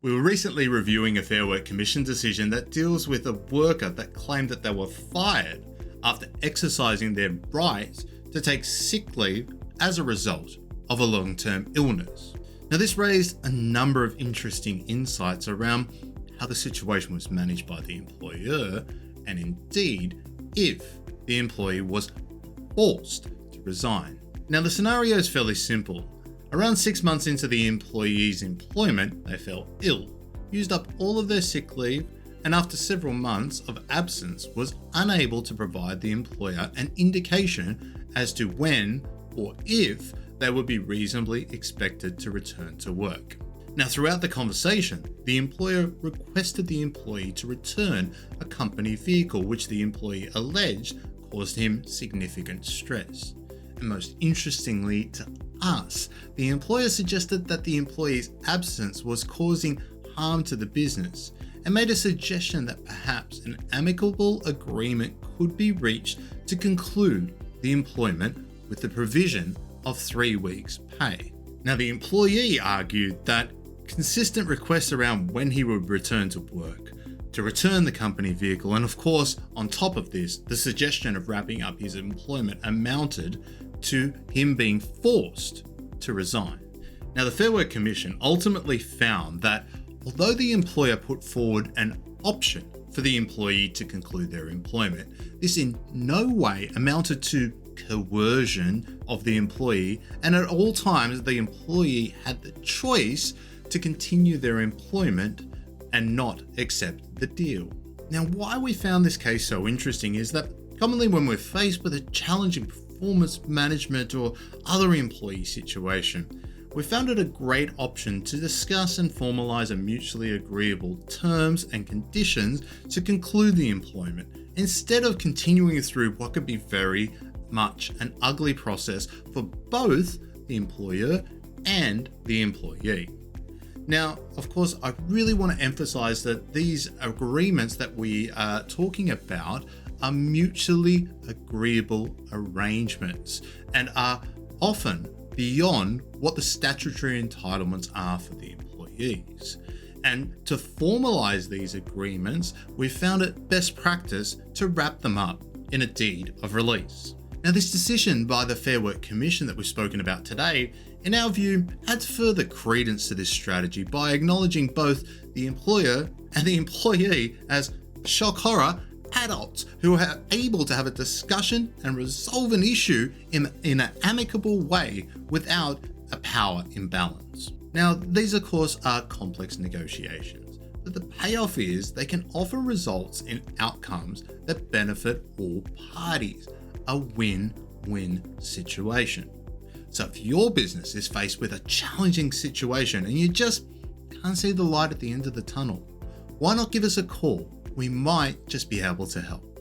We were recently reviewing a Fair Work Commission decision that deals with a worker that claimed that they were fired after exercising their right to take sick leave as a result of a long-term illness. Now, this raised a number of interesting insights around how the situation was managed by the employer, and indeed, if the employee was forced to resign. Now, the scenario is fairly simple. Around 6 months into the employee's employment, they fell ill, used up all of their sick leave, and after several months of absence was unable to provide the employer an indication as to when or if they would be reasonably expected to return to work. Now, throughout the conversation, the employer requested the employee to return a company vehicle, which the employee alleged caused him significant stress. And most interestingly to us, the employer suggested that the employee's absence was causing harm to the business and made a suggestion that perhaps an amicable agreement could be reached to conclude the employment with the provision of 3 weeks' pay. Now, the employee argued that consistent requests around when he would return to work, to return the company vehicle, and of course, on top of this, the suggestion of wrapping up his employment amounted to him being forced to resign. Now, the Fair Work Commission ultimately found that although the employer put forward an option for the employee to conclude their employment, this in no way amounted to coercion of the employee, and at all times the employee had the choice to continue their employment and not accept the deal. Now, why we found this case so interesting is that commonly when we're faced with a challenging performance management or other employee situation, we found it a great option to discuss and formalize a mutually agreeable terms and conditions to conclude the employment, instead of continuing through what could be very much an ugly process for both the employer and the employee. Now, of course, I really want to emphasize that these agreements that we are talking about are mutually agreeable arrangements and are often beyond what the statutory entitlements are for the employees. And to formalize these agreements, we found it best practice to wrap them up in a deed of release. Now, this decision by the Fair Work Commission that we've spoken about today, in our view, adds further credence to this strategy by acknowledging both the employer and the employee as, shock horror, adults who are able to have a discussion and resolve an issue in an amicable way without a power imbalance. Now, these of course are complex negotiations, but the payoff is they can often result in outcomes that benefit all parties, a win-win situation. So if your business is faced with a challenging situation and you just can't see the light at the end of the tunnel, why not give us a call? We might just be able to help.